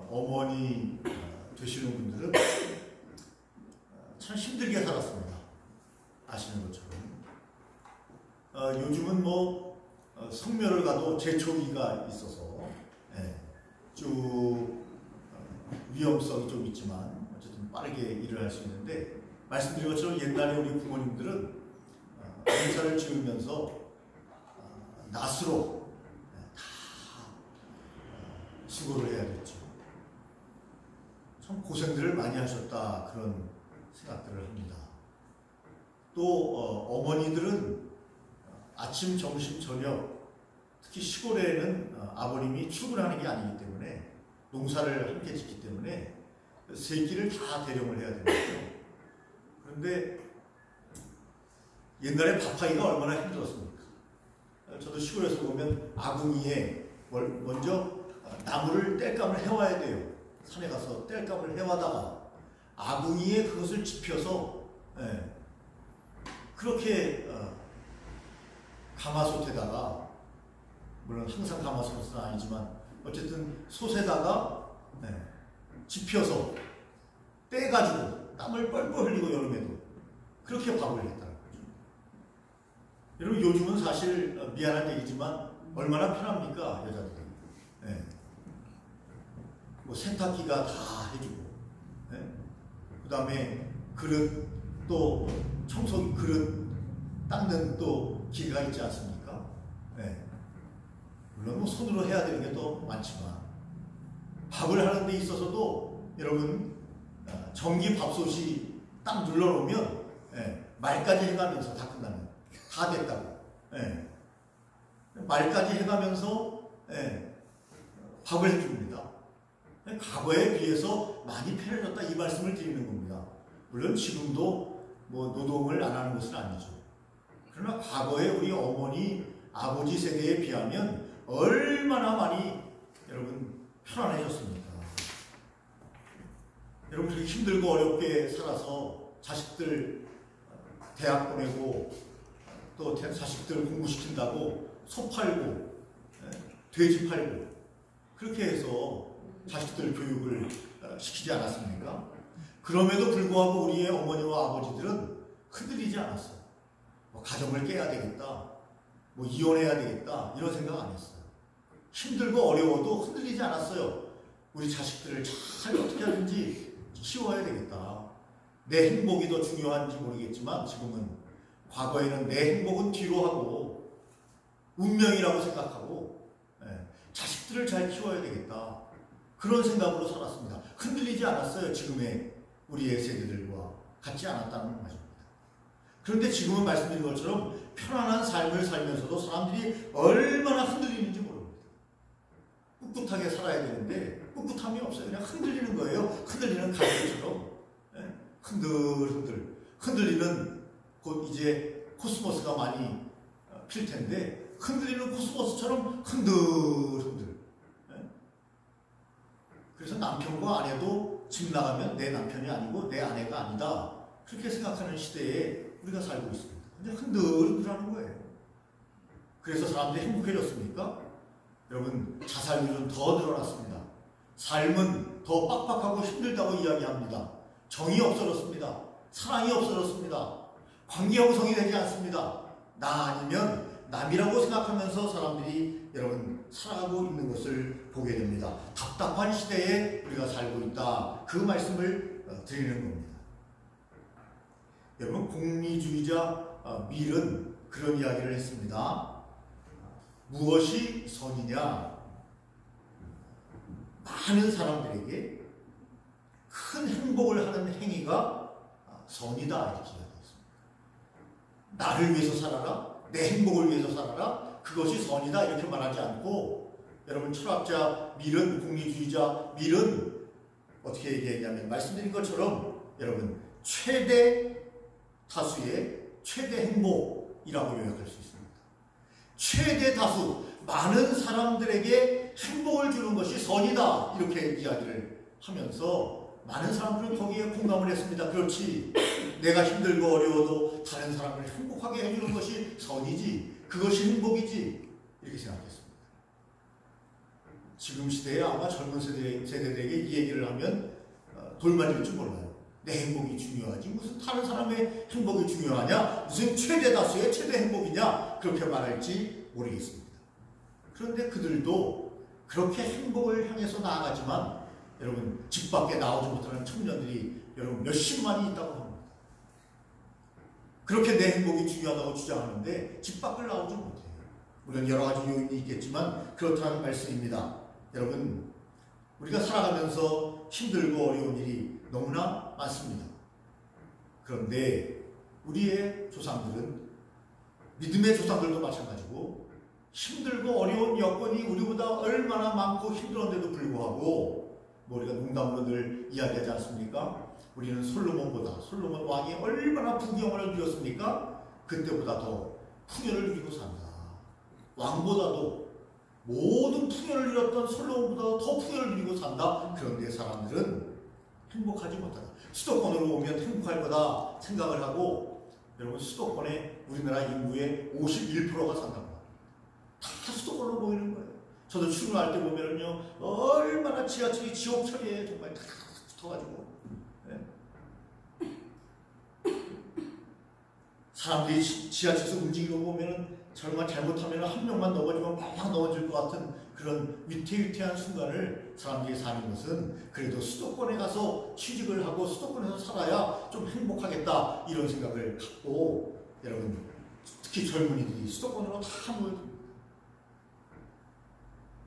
어머니 되시는 분들은 참 힘들게 살았습니다. 아시는 것처럼. 요즘은 뭐 성묘를 가도 제초기가 있어서 쭉 위험성이 좀 있지만 어쨌든 빠르게 일을 할 수 있는데, 말씀드린 것처럼 옛날에 우리 부모님들은 농사를 지으면서 낫으로 다 수고를 해야 됐죠. 참 고생들을 많이 하셨다, 그런 생각들을 합니다. 또 어머니들은 아침, 점심, 저녁, 특히 시골에는 아버님이 출근하는 게 아니기 때문에, 농사를 함께 짓기 때문에 세 끼를 다 대령을 해야 되는 거죠. 그런데 옛날에 밥하기가 얼마나 힘들었습니까? 저도 시골에서 보면 아궁이에 먼저 나무를 땔감을 해와야 돼요. 산에 가서 땔감을 해와다가 아궁이에 그것을 집혀서 그렇게 가마솥에다가, 물론 항상 가마솥은 아니지만 어쨌든 솥에다가 집혀서 떼가지고 땀을 뻘뻘 흘리고 여름에도 그렇게 밥을 했다는 거죠. 여러분, 요즘은 사실 미안한 얘기지만 얼마나 편합니까, 여자들이. 뭐 세탁기가 다 해주고, 그 다음에 그릇, 또 청소기 그릇 닦는 또 기계가 있지 않습니까? 물론 뭐 손으로 해야 되는 게 또 많지만, 밥을 하는 데 있어서도 여러분, 전기 밥솥이 딱 눌러놓으면 말까지 해가면서 다 끝나면 다 됐다고. 말까지 해가면서 밥을 해줍니다. 과거에 비해서 많이 편해졌다, 이 말씀을 드리는 겁니다. 물론 지금도 뭐 노동을 안 하는 것은 아니죠. 그러나 과거에 우리 어머니, 아버지 세대에 비하면 얼마나 많이 여러분 편안해졌습니까? 여러분, 그렇게 힘들고 어렵게 살아서 자식들 대학 보내고 또 자식들 공부시킨다고 소 팔고 돼지 팔고 그렇게 해서 자식들 교육을 시키지 않았습니까? 그럼에도 불구하고 우리의 어머니와 아버지들은 흔들리지 않았어요. 뭐 가정을 깨야 되겠다, 뭐 이혼해야 되겠다, 이런 생각 안 했어요. 힘들고 어려워도 흔들리지 않았어요. 우리 자식들을 잘 어떻게 하든지 키워야 되겠다. 내 행복이 더 중요한지 모르겠지만 지금은, 과거에는 내 행복은 뒤로 하고 운명이라고 생각하고 자식들을 잘 키워야 되겠다, 그런 생각으로 살았습니다. 흔들리지 않았어요. 지금의 우리의 세대들과 같지 않았다는 말입니다. 그런데 지금은 말씀드린 것처럼 편안한 삶을 살면서도 사람들이 얼마나 흔들리는지 모릅니다. 꿋꿋하게 살아야 되는데 꿋꿋함이 없어요. 그냥 흔들리는 거예요. 흔들리는 갈대처럼. 흔들흔들. 흔들리는, 곧 이제 코스모스가 많이 필 텐데 흔들리는 코스모스처럼 흔들흔들. 그래서 남편과 아내도 집 나가면 내 남편이 아니고 내 아내가 아니다, 그렇게 생각하는 시대에 우리가 살고 있습니다. 근데 흔들흔들하는 거예요. 그래서 사람들이 행복해졌습니까? 여러분, 자살률은 더 늘어났습니다. 삶은 더 빡빡하고 힘들다고 이야기합니다. 정이 없어졌습니다. 사랑이 없어졌습니다. 관계 형성이 되지 않습니다. 나 아니면 남이라고 생각하면서 사람들이 여러분 살아가고 있는 것을 보게 됩니다. 답답한 시대에 우리가 살고 있다, 그 말씀을 드리는 겁니다. 여러분, 공리주의자 밀은 그런 이야기를 했습니다. 무엇이 선이냐? 많은 사람들에게 큰 행복을 하는 행위가 선이다, 이렇게 이야기했습니다. 나를 위해서 살아라, 내 행복을 위해서 살아라, 그것이 선이다, 이렇게 말하지 않고, 여러분, 철학자 밀은, 공리주의자 밀은 어떻게 얘기했냐면, 말씀드린 것처럼 여러분, 최대 다수의 최대 행복이라고 요약할 수 있습니다. 최대 다수, 많은 사람들에게 행복을 주는 것이 선이다, 이렇게 이야기를 하면서 많은 사람들은 거기에 공감을 했습니다. 그렇지, 내가 힘들고 어려워도 다른 사람을 행복하게 해주는 것이 선이지, 그것이 행복이지, 이렇게 생각했습니다. 지금 시대에 아마 젊은 세대들에게 이 얘기를 하면 돌맞을 줄 몰라요. 내 행복이 중요하지 무슨 다른 사람의 행복이 중요하냐, 무슨 최대 다수의 최대 행복이냐, 그렇게 말할지 모르겠습니다. 그런데 그들도 그렇게 행복을 향해서 나아가지만 여러분 집 밖에 나오지 못하는 청년들이 여러분 몇십만이 있다고 합니다. 그렇게 내 행복이 중요하다고 주장하는데 집 밖을 나오지 못해요. 물론 여러 가지 요인이 있겠지만 그렇다는 말씀입니다. 여러분 우리가 살아가면서 힘들고 어려운 일이 너무나 많습니다. 그런데 우리의 조상들은, 믿음의 조상들도 마찬가지고 힘들고 어려운 여건이 우리보다 얼마나 많고 힘들었는데도 불구하고 우리가 농담으로 늘 이야기하지 않습니까? 우리는 솔로몬 왕이 얼마나 풍요를 누렸습니까? 그때보다 더 풍요를 누리고 산다. 왕보다도 모든 풍요를 누렸던 솔로몬보다 더 풍요를 누리고 산다. 그런데 사람들은 행복하지 못하다. 수도권으로 오면 행복할 거다 생각을 하고, 여러분 수도권에 우리나라 인구의 51%가 산다고 합니다. 다 수도권으로 보이는 거예요. 저도 출근할 때 보면은요, 얼마나 지하철이 지옥철이에요. 정말 다 붙어가지고. 네. 사람들이 지하철에서 움직이고 보면은 정말 잘못하면 한 명만 넘어지면 막 넘어질 것 같은 그런 위태위태한 순간을 사람들이 사는 것은, 그래도 수도권에 가서 취직을 하고 수도권에서 살아야 좀 행복하겠다 이런 생각을 갖고, 여러분 특히 젊은이들이 수도권으로 다 모여듭니다.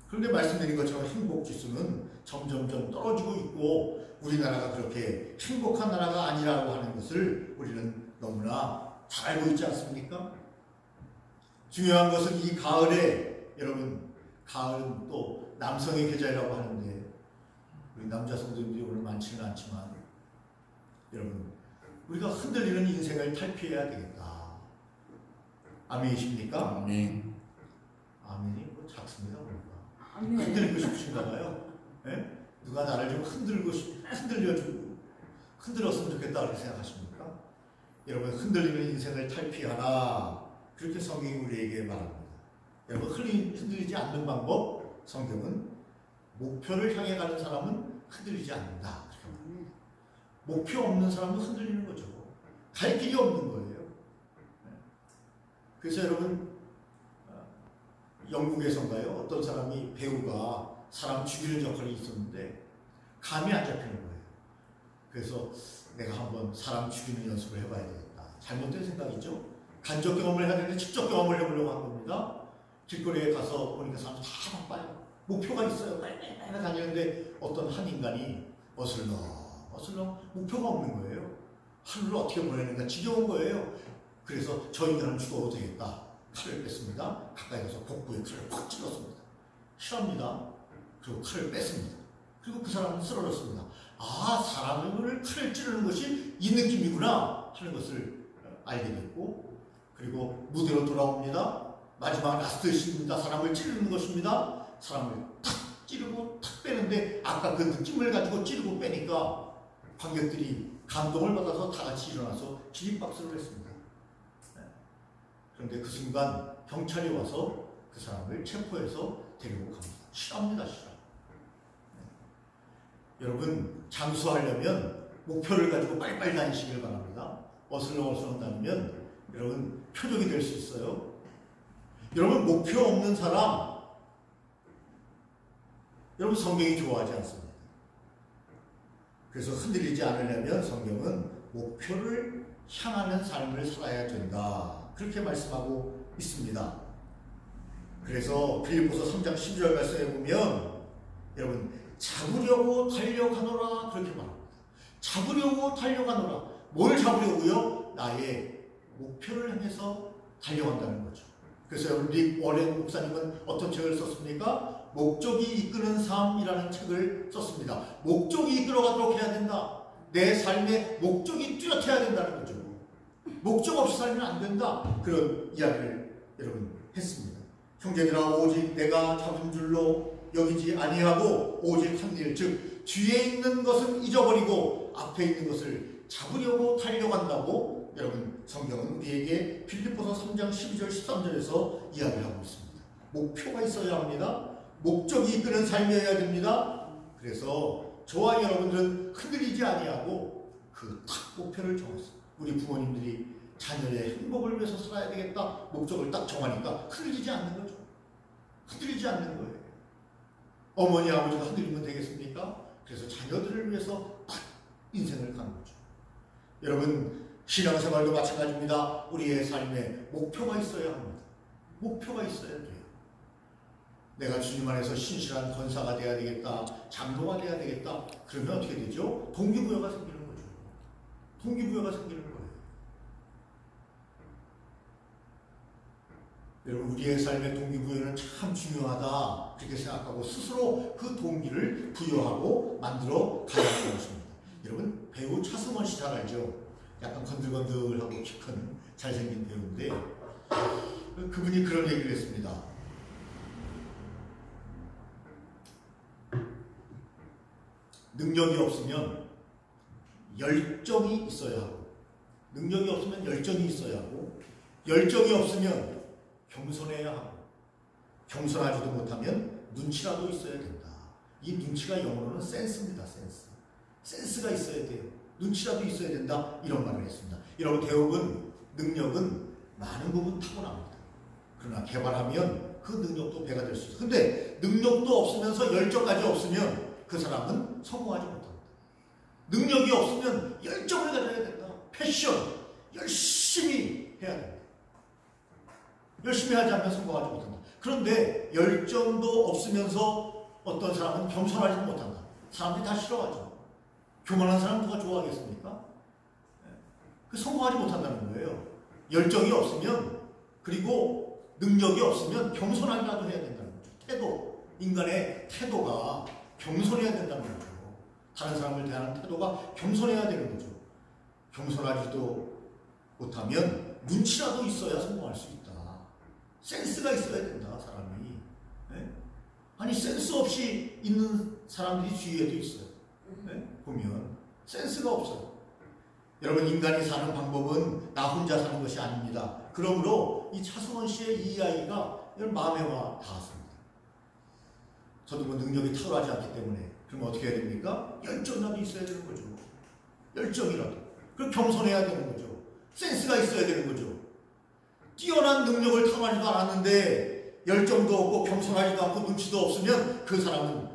그런데 말씀드린 것처럼 행복지수는 점점점 떨어지고 있고 우리나라가 그렇게 행복한 나라가 아니라고 하는 것을 우리는 너무나 잘 알고 있지 않습니까? 중요한 것은 이 가을에, 여러분 가을은 또 남성의 계절이라고 하는데 우리 남자 성도님들이 오늘 많지는 않지만 여러분 우리가 흔들리는 인생을 탈피해야 되겠다. 아멘이십니까? 아멘. 아멘이 뭐 작습니다. 뭔가 흔들리고 싶으신가 봐요. 네? 누가 나를 좀 흔들었으면 좋겠다 그렇게 생각하십니까? 여러분 흔들리는 인생을 탈피하라, 그렇게 성경이 우리에게 말합니다. 여러분 흔들리지 않는 방법, 성경은 목표를 향해 가는 사람은 흔들리지 않는다. 목표 없는 사람은 흔들리는 거죠. 갈 길이 없는 거예요. 그래서 여러분 영국에선가요? 어떤 사람이, 배우가 사람 죽이는 역할이 있었는데 감이 안 잡히는 거예요. 그래서 내가 한번 사람 죽이는 연습을 해봐야 되겠다. 잘못된 생각이죠. 간접 경험을 해야 되는데 직접 경험을 해보려고 한 겁니다. 길거리에 가서 보니까 사람 다 바빠요. 목표가 있어요. 빨리 다니는데 어떤 한 인간이 어슬렁 목표가 없는 거예요. 하루를 어떻게 보내는가 지겨운 거예요. 그래서 저 인간은 죽어도 되겠다. 칼을 뺐습니다. 가까이 가서 복부에 칼을 팍 찔렀습니다. 실합니다. 그리고 칼을 뺐습니다. 그리고 그 사람은 쓰러졌습니다. 아, 사람을 칼을 찌르는 것이 이 느낌이구나 하는 것을 알게 됐고, 그리고 무대로 돌아옵니다. 마지막 라스트 씬입니다. 사람을 찌르는 것입니다. 사람을 탁 찌르고 탁 빼는데 아까 그 느낌을 가지고 찌르고 빼니까 관객들이 감동을 받아서 다 같이 일어나서 기립박수를 했습니다. 그런데 그 순간 경찰이 와서 그 사람을 체포해서 데리고 갑니다. 실합니다. 여러분 장수하려면 목표를 가지고 빨리빨리 다니시길 바랍니다. 어슬렁어슬렁 다니면 여러분 표적이 될 수 있어요. 여러분 목표 없는 사람, 여러분 성경이 좋아하지 않습니다. 그래서 흔들리지 않으려면 성경은 목표를 향하는 삶을 살아야 된다, 그렇게 말씀하고 있습니다. 그래서 빌립보서 3장 12절 말씀에 보면 여러분 잡으려고 달려가노라 그렇게 말합니다. 잡으려고 달려가노라. 뭘 잡으려고요? 나의 목표를 향해서 달려간다는 거죠. 그래서 여러분 릭 워렌 목사님은 어떤 책을 썼습니까? 목적이 이끄는 삶이라는 책을 썼습니다. 목적이 이끌어가도록 해야 된다. 내 삶의 목적이 뚜렷해야 된다는 거죠. 목적 없이 살면 안 된다. 그런 이야기를 여러분 했습니다. 형제들아 오직 내가 잡은 줄로 여기지 아니하고 오직 한 일, 즉 뒤에 있는 것은 잊어버리고 앞에 있는 것을 잡으려고 달려간다고 여러분 성경은 우리에게 빌립보서 3장 12절 13절에서 이야기를 하고 있습니다. 목표가 있어야 합니다. 목적이 이끄는 삶이어야 됩니다. 그래서 저와 여러분들은 흔들리지 아니하고 그 딱 목표를 정했어요. 우리 부모님들이 자녀의 행복을 위해서 살아야 되겠다 목적을 딱 정하니까 흔들리지 않는 거죠. 흔들리지 않는 거예요. 어머니 아버지가 흔들리면 되겠습니까? 그래서 자녀들을 위해서 딱 인생을 가는 거죠. 여러분 신앙생활도 마찬가지입니다. 우리의 삶에 목표가 있어야 합니다. 목표가 있어야 돼요. 내가 주님 안에서 신실한 권사가 돼야 되겠다, 장로가 돼야 되겠다. 그러면 어떻게 되죠? 동기부여가 생기는 거죠. 동기부여가 생기는 거예요. 여러분 우리의 삶의 동기부여는 참 중요하다 그렇게 생각하고 스스로 그 동기를 부여하고 만들어 가야 하는 것입니다. 여러분 배우 차승원 씨 잘 알죠? 약간 건들건들하고 키 큰 잘생긴 배우인데 그분이 그런 얘기를 했습니다. 능력이 없으면 열정이 있어야 하고, 능력이 없으면 열정이 있어야 하고, 열정이 없으면 겸손해야 하고, 겸손하지도 못하면 눈치라도 있어야 된다. 이 눈치가 영어로는 센스입니다. 센스. 센스가 있어야 돼요. 눈치라도 있어야 된다. 이런 말을 했습니다. 여러분 대부분 능력은 많은 부분 타고납니다. 그러나 개발하면 그 능력도 배가 될 수 있어요. 근데 능력도 없으면서 열정까지 없으면 그 사람은 성공하지 못합니다. 능력이 없으면 열정을 가져야 된다. 패션, 열심히 해야 됩니다. 열심히 하지 않으면 성공하지 못한다. 그런데 열정도 없으면서 어떤 사람은 겸손하지 못한다. 사람들이 다 싫어하죠. 교만한 사람 누가 좋아하겠습니까? 그 성공하지 못한다는 거예요. 열정이 없으면, 그리고 능력이 없으면 겸손하기라도 해야 된다는 거죠. 태도, 인간의 태도가 겸손해야 된다는 거죠. 다른 사람을 대하는 태도가 겸손해야 되는 거죠. 겸손하지도 못하면 눈치라도 있어야 성공할 수 있다. 센스가 있어야 된다, 사람이. 네? 아니 센스 없이 있는 사람들이 주위에도 있어요. 네? 보면 센스가 없어요. 여러분 인간이 사는 방법은 나 혼자 사는 것이 아닙니다. 그러므로 이 차승원 씨의 이 이야기가 마음에 와 닿았습니다. 저도 뭐 능력이 탁월하지 않기 때문에 그러면 어떻게 해야 됩니까? 열정이라도 있어야 되는 거죠. 열정이라도. 그럼 겸손해야 되는 거죠. 센스가 있어야 되는 거죠. 뛰어난 능력을 탐하지도 않았는데 열정도 없고 겸손하지도 않고 눈치도 없으면 그 사람은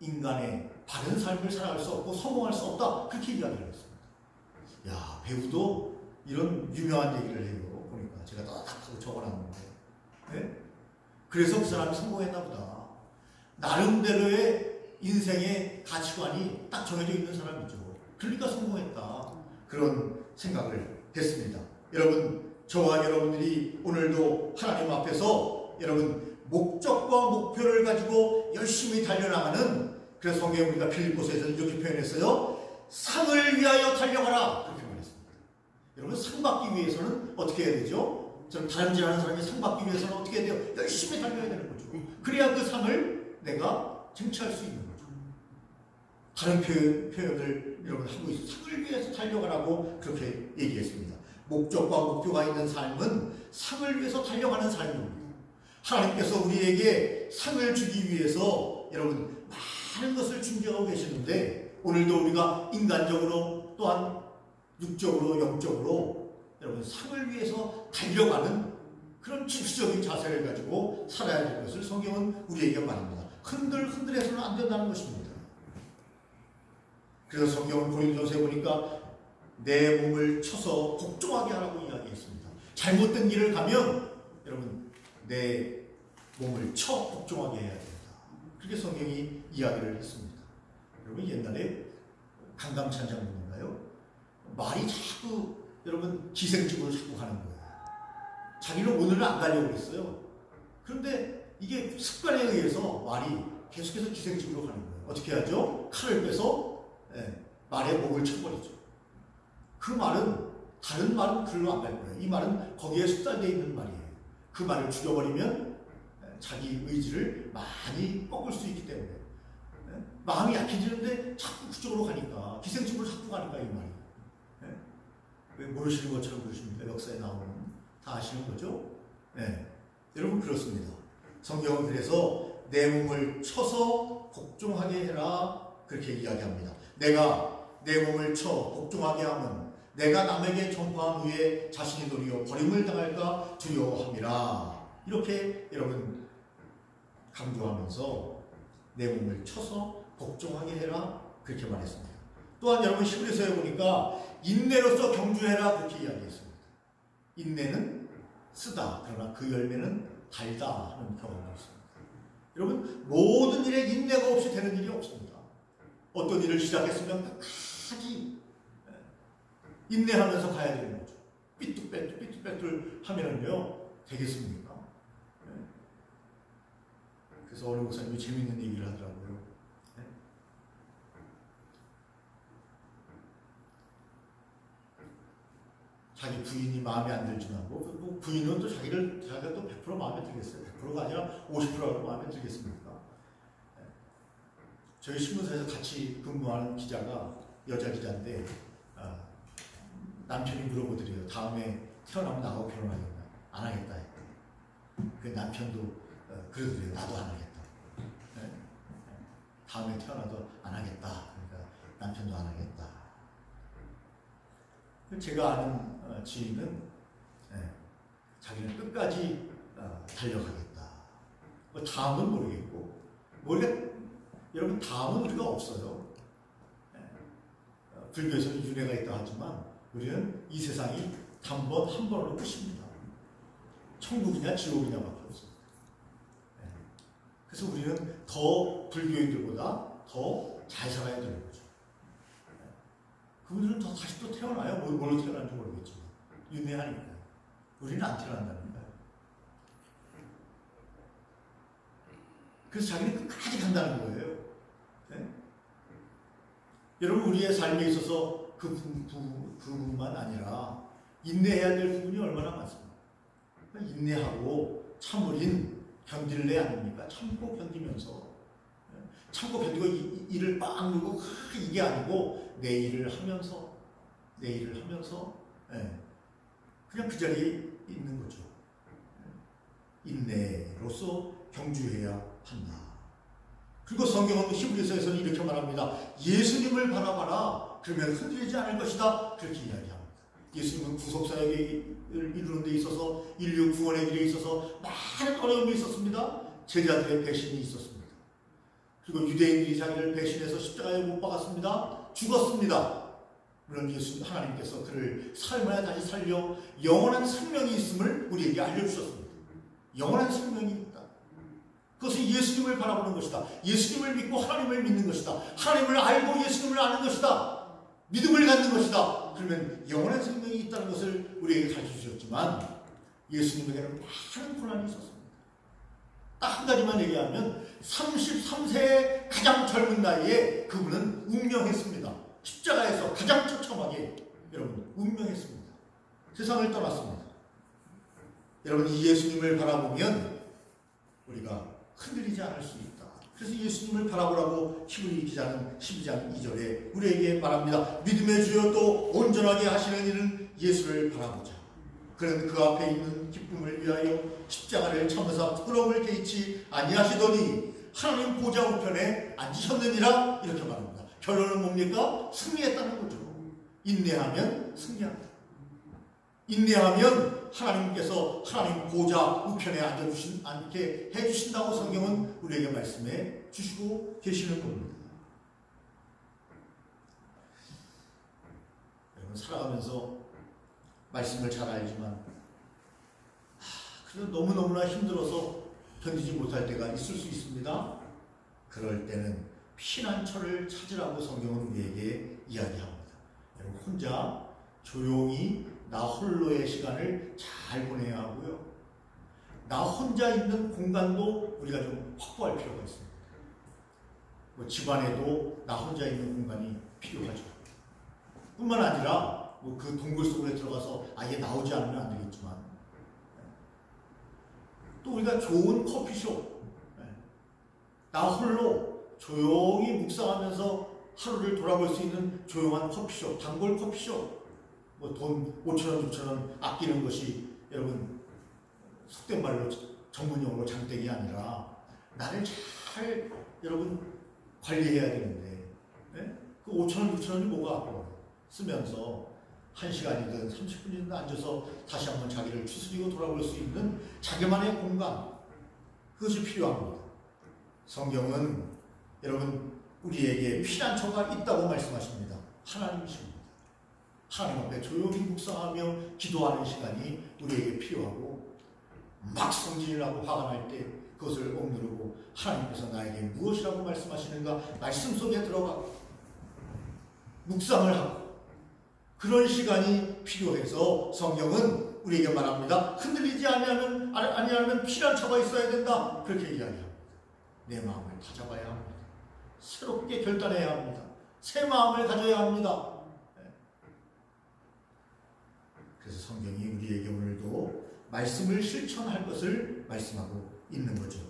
인간의 바른 삶을 살아갈 수 없고 성공할 수 없다. 그렇게 이야기를 했습니다. 야, 배우도 이런 유명한 얘기를 해요. 보니까 제가 딱딱하고 적어놨는데. 네? 그래서 그 사람이 성공했나 보다. 나름대로의 인생의 가치관이 딱 정해져 있는 사람이죠. 그러니까 성공했다. 그런 생각을 했습니다. 여러분, 저와 여러분들이 오늘도 하나님 앞에서 여러분 목적과 목표를 가지고 열심히 달려나가는, 그래서 성경에 우리가 빌립보서에서 이렇게 표현했어요. 상을 위하여 달려가라. 그렇게 말했습니다. 여러분 상 받기 위해서는 어떻게 해야 되죠? 저는 다름질하는 사람이 상 받기 위해서는 어떻게 해야 돼요? 열심히 달려야 되는 거죠. 그래야 그 상을 내가 쟁취할 수 있는 거죠. 다른 표현을 여러분 하고 있어요. 상을 위해서 달려가라고 그렇게 얘기했습니다. 목적과 목표가 있는 삶은 상을 위해서 달려가는 삶입니다. 하나님께서 우리에게 상을 주기 위해서 여러분 많은 것을 준비하고 계시는데, 오늘도 우리가 인간적으로 또한 육적으로 영적으로 여러분 상을 위해서 달려가는 그런 질서적인 자세를 가지고 살아야 될 것을 성경은 우리에게 말합니다. 흔들흔들해서는 안 된다는 것입니다. 그래서 성경은 고린도서에 보니까 내 몸을 쳐서 복종하게 하라고 이야기했습니다. 잘못된 길을 가면 여러분 내 몸을 쳐 복종하게 해야 된다. 그렇게 성경이 이야기를 했습니다. 여러분 옛날에 강감찬 장군인가요? 말이 자꾸 여러분 기생집으로 자꾸 가는 거예요. 자기는 오늘은 안 가려고 했어요. 그런데 이게 습관에 의해서 말이 계속해서 기생집으로 가는 거예요. 어떻게 하죠? 칼을 빼서 말의 목을 쳐버리죠. 그 말은 다른 말은 글로 안 갈 거예요. 이 말은 거기에 숙달되어 있는 말이에요. 그 말을 죽여버리면 자기 의지를 많이 꺾을 수 있기 때문에 마음이 약해지는데 자꾸 그쪽으로 가니까, 기생집으로 자꾸 가니까 이 말이. 왜 모르시는 것처럼 그러십니까? 역사에 나오는 다 아시는 거죠? 네. 여러분 그렇습니다. 성경은 그래서 내 몸을 쳐서 복종하게 해라. 그렇게 이야기합니다. 내가 내 몸을 쳐 복종하게 하면 내가 남에게 전파한 후에 자신이 도리어 버림을 당할까 두려워함이라. 이렇게 여러분 강조하면서 내 몸을 쳐서 복종하게 해라. 그렇게 말했습니다. 또한 여러분 히브리서에 보니까 인내로서 경주해라. 그렇게 이야기했습니다. 인내는 쓰다. 그러나 그 열매는 달다 하는 경험이 있습니다. 여러분 모든 일에 인내가 없이 되는 일이 없습니다. 어떤 일을 시작했으면 끝까지 인내하면서 가야 되는 거죠. 삐뚤빼뚤 하면은요 되겠습니까? 그래서 어느 목사님이 재밌는 얘기를 하더라고요. 자기 부인이 마음에 안 들지만 뭐 부인은 또 자기가 또 100% 마음에 들겠어요. 100%가 아니라 50%라도 마음에 들겠습니까? 저희 신문사에서 같이 근무하는 기자가 여자 기자인데 남편이 물어보더래요. 다음에 태어나면 나하고 결혼하겠나? 안 하겠다 했대. 그 남편도 그러더래요. 나도 안 하겠다. 다음에 태어나도 안 하겠다. 그러니까 남편도 안 하겠다. 제가 아는 지인은 자기는 끝까지 달려가겠다. 뭐 다음은 모르겠고 여러분 다음은 우리가 없어요. 불교에서는 윤회가 있다 하지만 우리는 이 세상이 한 번으로 끝입니다. 천국이냐 지옥이냐밖에 없습니다. 그래서 우리는 더 불교인들보다 더 잘 살아야 되는 거죠. 그분들은 다시 또 태어나요. 뭘로 태어나는지 모르겠지만 윤회하니까요. 우리는 안 태어난다는 거예요. 그래서 자기는 끝까지 간다는 거예요. 네? 여러분 우리의 삶에 있어서 그 부분만 아니라 인내해야 될 부분이 얼마나 많습니까? 인내하고 참으린 견딜래 아닙니까? 참고 견디면서 참고 견디고 일을 빡 누르고 이게 아니고 내 일을 하면서 그냥 그 자리에 있는 거죠. 인내로서 경주해야 한다. 그리고 성경은 히브리서에서는 이렇게 말합니다. 예수님을 바라봐라. 그러면 흔들리지 않을 것이다. 그렇게 이야기합니다. 예수님은 구속사역을 이루는 데 있어서 인류 구원의 길에 있어서 많은 어려움이 있었습니다. 제자들의 배신이 있었습니다. 그리고 유대인들이 자기를 배신해서 십자가에 못 박았습니다. 죽었습니다. 물론 예수님 하나님께서 그를 삶을 다시 살려 영원한 생명이 있음을 우리에게 알려주셨습니다. 영원한 생명이 있다. 그것은 예수님을 바라보는 것이다. 예수님을 믿고 하나님을 믿는 것이다. 하나님을 알고 예수님을 아는 것이다. 믿음을 갖는 것이다. 그러면 영원한 생명이 있다는 것을 우리에게 가르쳐 주셨지만 예수님에게는 많은 고난이 있었습니다. 딱 한 가지만 얘기하면 33세의 가장 젊은 나이에 그분은 운명했습니다. 십자가에서 가장 처참하게 여러분 운명했습니다. 세상을 떠났습니다. 여러분 이 예수님을 바라보면 우리가 흔들리지 않을 수 있다. 그래서 예수님을 바라보라고 히브리 기자는 12장 2절에 우리에게 말합니다. 믿음의 주여 또 온전하게 하시는 이는 예수를 바라보자. 그는 그 앞에 있는 기쁨을 위하여 십자가를 참으사 부끄러움을 개의치 아니하시더니 하나님 보좌 우편에 앉으셨느니라. 이렇게 말합니다. 결론은 뭡니까? 승리했다는 거죠. 인내하면 승리한다. 인내하면 하나님께서 하나님 보좌 우편에 앉게 해주신다고 성경은 우리에게 말씀해 주시고 계시는 겁니다. 여러분 살아가면서 말씀을 잘 알지만 그래도 너무너무나 힘들어서 견디지 못할 때가 있을 수 있습니다. 그럴 때는 피난처를 찾으라고 성경은 우리에게 이야기합니다. 여러분 혼자 조용히 나 홀로의 시간을 잘 보내야 하고요. 나 혼자 있는 공간도 우리가 좀 확보할 필요가 있습니다. 뭐 집안에도 나 혼자 있는 공간이 필요하죠. 뿐만 아니라 뭐 그 동굴 속에 들어가서 아예 나오지 않으면 안 되겠지만 또 우리가 좋은 커피숍, 나 홀로 조용히 묵상하면서 하루를 돌아볼 수 있는 조용한 커피숍, 단골 커피숍, 뭐 돈 5,000원, 6,000원 아끼는 것이 여러분 속된 말로 전문용어로 장땡이 아니라 나를 잘 여러분 관리해야 되는데 네? 그 5,000원, 6,000원이 뭐가 아까워요. 쓰면서 1시간이든 30분이든 앉아서 다시 한번 자기를 추스리고 돌아볼 수 있는 자기만의 공간, 그것이 필요합니다. 성경은 여러분 우리에게 피난처가 있다고 말씀하십니다. 하나님이십니다. 하나님 앞에 조용히 묵상하며 기도하는 시간이 우리에게 필요하고, 막 성질을 하고 화가 날 때 그것을 억누르고 하나님께서 나에게 무엇이라고 말씀하시는가 말씀 속에 들어가 묵상을 하고, 그런 시간이 필요해서 성경은 우리에게 말합니다. 흔들리지 아니하면 피난처가 있어야 된다. 그렇게 이야기합니다. 내 마음을 다잡아야 합니다. 새롭게 결단해야 합니다. 새 마음을 가져야 합니다. 그래서 성경이 우리에게 오늘도 말씀을 실천할 것을 말씀하고 있는 거죠.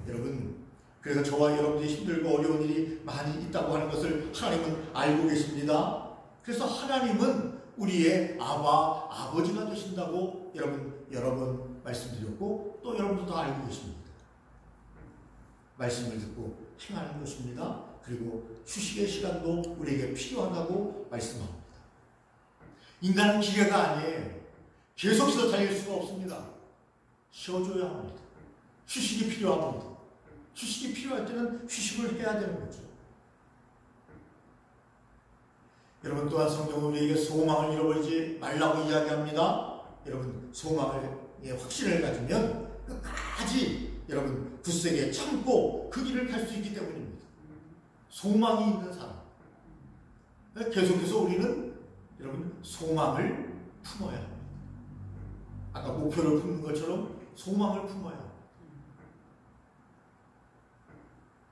여러분, 그래서 저와 여러분들이 힘들고 어려운 일이 많이 있다고 하는 것을 하나님은 알고 계십니다. 그래서 하나님은 우리의 아버지가 되신다고 여러 번 말씀드렸고, 또 여러분도 다 알고 계십니다. 말씀을 듣고 행하는 것입니다. 그리고 휴식의 시간도 우리에게 필요하다고 말씀합니다. 인간은 기계가 아니에요. 계속해서 달릴 수가 없습니다. 쉬어줘야 합니다. 휴식이 필요합니다. 휴식이 필요할 때는 휴식을 해야 되는 거죠. 여러분, 또한 성경은 우리에게 소망을 잃어버리지 말라고 이야기합니다. 여러분, 소망의 확신을 가지면 끝까지 여러분 굳세게 참고 그 길을 갈 수 있기 때문입니다. 소망이 있는 사람. 계속해서 우리는 여러분 소망을 품어야 합니다. 아까 목표를 품는 것처럼 소망을 품어야 합니다.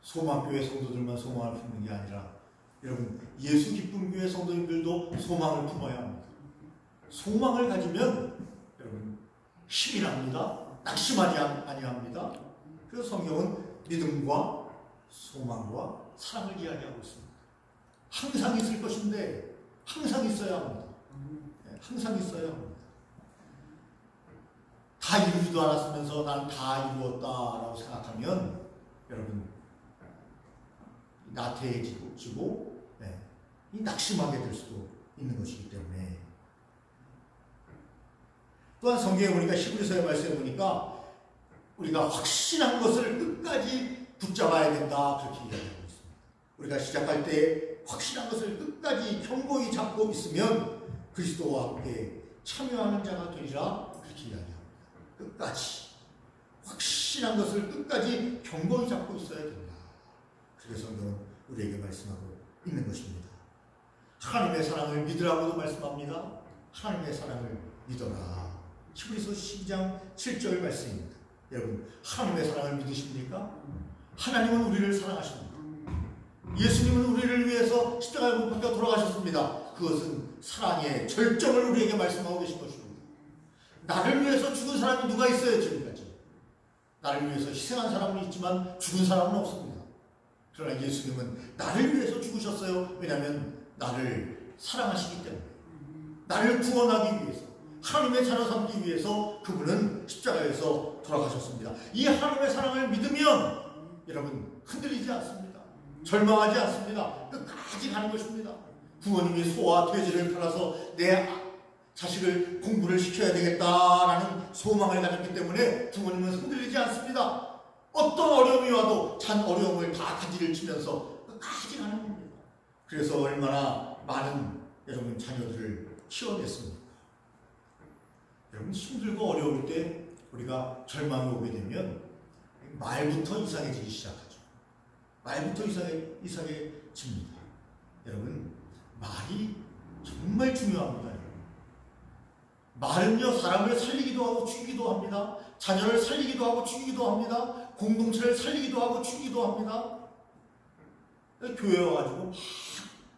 소망교회 성도들만 소망을 품는 게 아니라 여러분 예수 기쁨 교회 성도님들도 소망을 품어야 합니다. 소망을 가지면 여러분 힘이 납니다. 낙심하지 아니합니다. 그래서 성경은 믿음과 소망과 사랑을 이야기하고 있습니다. 항상 있을 것인데 항상 있어야 합니다. 항상 있어야 합니다. 다 이루지도 않았으면서 나는 다 이루었다라고 생각하면 여러분 나태해지고 낙심하게 될 수도 있는 것이기 때문에, 또한 성경에 보니까 히브리서의 말씀에 보니까 우리가 확신한 것을 끝까지 붙잡아야 된다, 그렇게 이야기하고 있습니다. 우리가 시작할 때 확신한 것을 끝까지 견고히 잡고 있으면 그리스도와 함께 참여하는 자가 되리라, 그렇게 이야기합니다. 끝까지 확신한 것을 끝까지 견고히 잡고 있어야 된다. 그래서 성경은 우리에게 말씀하고 있는 것입니다. 하나님의 사랑을 믿으라고도 말씀합니다. 하나님의 사랑을 믿어라. 히브리서 12장 7절 말씀입니다. 여러분, 하나님의 사랑을 믿으십니까? 하나님은 우리를 사랑하십니다. 예수님은 우리를 위해서 십자가에 못 박혀 돌아가셨습니다. 그것은 사랑의 절정을 우리에게 말씀하고 계신 것입니다. 나를 위해서 죽은 사람이 누가 있어요, 지금까지? 나를 위해서 희생한 사람은 있지만 죽은 사람은 없습니다. 그러나 예수님은 나를 위해서 죽으셨어요. 왜냐하면 나를 사랑하시기 때문에, 나를 구원하기 위해서, 하나님의 자녀 삼기 위해서 그분은 십자가에서 돌아가셨습니다. 이 하나님의 사랑을 믿으면 여러분 흔들리지 않습니다. 절망하지 않습니다. 끝까지 가는 것입니다. 부모님이 소와 돼지를 팔아서 내 자식을 공부를 시켜야 되겠다라는 소망을 가졌기 때문에 부모님은 흔들리지 않습니다. 어떤 어려움이 와도 잔 어려움을 다 가지를 치면서 끝까지 가는 겁니다. 그래서 얼마나 많은 여러분 자녀들을 키워냈습니다. 여러분, 힘들고 어려울 때 우리가 절망이 오게 되면 말부터 이상해지기 시작하죠. 말부터 이상해집니다. 여러분, 말이 정말 중요합니다. 여러분. 말은요, 사람을 살리기도 하고 죽이기도 합니다. 자녀를 살리기도 하고 죽이기도 합니다. 공동체를 살리기도 하고 죽이기도 합니다. 교회에 와가지고 막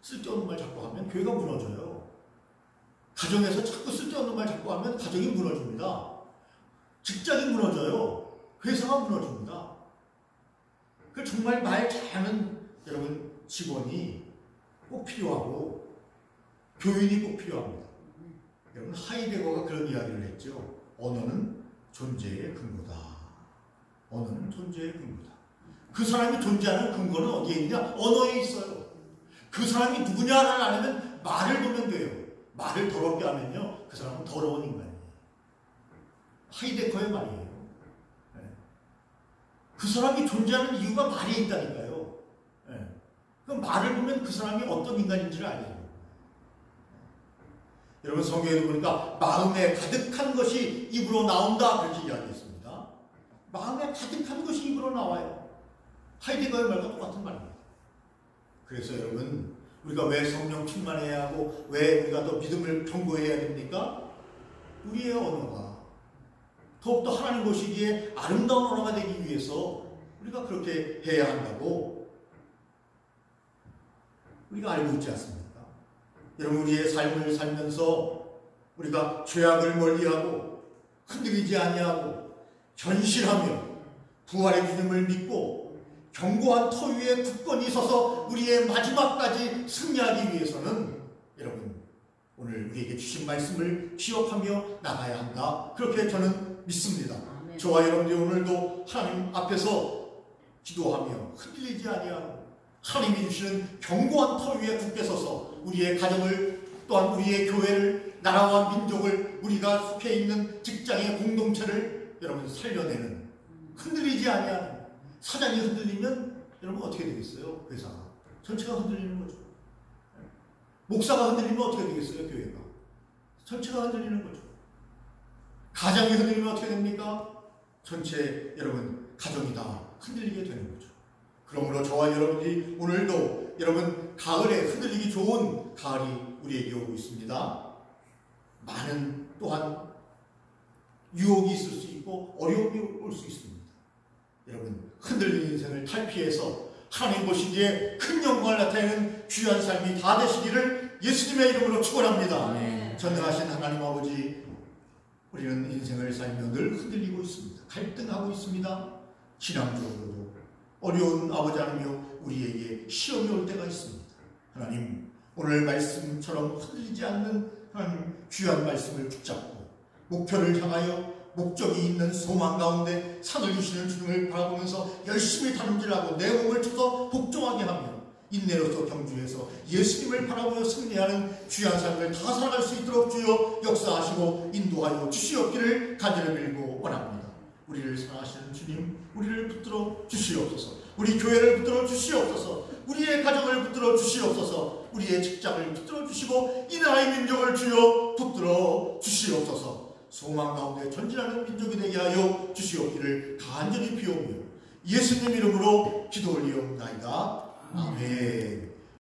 쓸데없는 말 자꾸 하면 교회가 무너져요. 가정에서 자꾸 쓸데없는 말 자꾸 하면 가정이 무너집니다. 직장이 무너져요. 회사가 무너집니다. 그 정말 말 잘하는 여러분 직원이 꼭 필요하고 교인이 꼭 필요합니다. 여러분, 하이데거가 그런 이야기를 했죠. 언어는 존재의 근거다. 언어는 존재의 근거다. 그 사람이 존재하는 근거는 어디에 있냐? 언어에 있어요. 그 사람이 누구냐를 알면 말을 보면 돼요. 말을 더럽게 하면요, 그 사람은 더러운 인간이에요. 하이데커의 말이에요. 네. 그 사람이 존재하는 이유가 말에 있다니까요. 네. 그 말을 보면 그 사람이 어떤 인간인지를 알죠. 여러분, 성경에 보니까 마음에 가득한 것이 입으로 나온다, 그렇게 이야기했습니다. 마음에 가득한 것이 입으로 나와요. 하이데거의 말과 똑같은 말입니다. 그래서 여러분, 우리가 왜 성령 충만해야 하고 왜 우리가 더 믿음을 견고해야 됩니까? 우리의 언어가 더욱더 하나님 보시기에 아름다운 언어가 되기 위해서 우리가 그렇게 해야 한다고 우리가 알고 있지 않습니까? 여러분, 우리의 삶을 살면서 우리가 죄악을 멀리하고 흔들리지 아니하고 견실하며 부활의 주님을 믿고 견고한 터 위에 굳건히 서서 우리의 마지막까지 승리하기 위해서는 여러분, 오늘 우리에게 주신 말씀을 기억하며 나가야 한다, 그렇게 저는 믿습니다. 아멘. 저와 여러분들이 오늘도 하나님 앞에서 기도하며 흔들리지 아니하고 하나님이 주시는 견고한 터 위에 굳게 서서 우리의 가정을, 또한 우리의 교회를, 나라와 민족을, 우리가 속해 있는 직장의 공동체를 여러분 살려내는, 흔들리지 아니하는, 사장이 흔들리면 여러분 어떻게 되겠어요? 회사가 전체가 흔들리는 거죠. 목사가 흔들리면 어떻게 되겠어요? 교회가 전체가 흔들리는 거죠. 가정이 흔들리면 어떻게 됩니까? 전체 여러분 가정이 다 흔들리게 되는 거죠. 그러므로 저와 여러분이 오늘도 여러분 가을에 흔들리기 좋은 가을이 우리에게 오고 있습니다. 많은 또한 유혹이 있을 수 있고 어려움이 올 수 있습니다. 여러분, 흔들리는 인생을 탈피해서 하나님 보시기에 큰 영광을 나타내는 귀한 삶이 다 되시기를 예수님의 이름으로 축원합니다. 네. 전능하신 하나님 아버지, 우리는 인생을 살며 늘 흔들리고 있습니다. 갈등하고 있습니다. 신앙적으로도 어려운 아버지 하나님이여, 우리에게 시험이 올 때가 있습니다. 하나님, 오늘 말씀처럼 흔들리지 않는 하나님 귀한 말씀을 붙잡고 목표를 향하여 목적이 있는 소망 가운데 산을 주시는 주님을 바라보면서 열심히 다름질하고 내 몸을 쳐서 복종하게 하며 인내로서 경주해서 예수님을 바라보며 승리하는 귀한 삶을 다 살아갈 수 있도록 주여 역사하시고 인도하여 주시옵기를 간절히 빌고 원합니다. 우리를 사랑하시는 주님, 우리를 붙들어 주시옵소서. 우리 교회를 붙들어 주시옵소서. 우리의 가정을 붙들어 주시옵소서. 우리의 직장을 붙들어 주시고 이 나라의 민족을 주여 붙들어 주시옵소서. 소망 가운데 전진하는 민족이 되게 하여 주시옵기를 간절히 비오며 예수님 이름으로 기도 올리옵나이다. 아멘.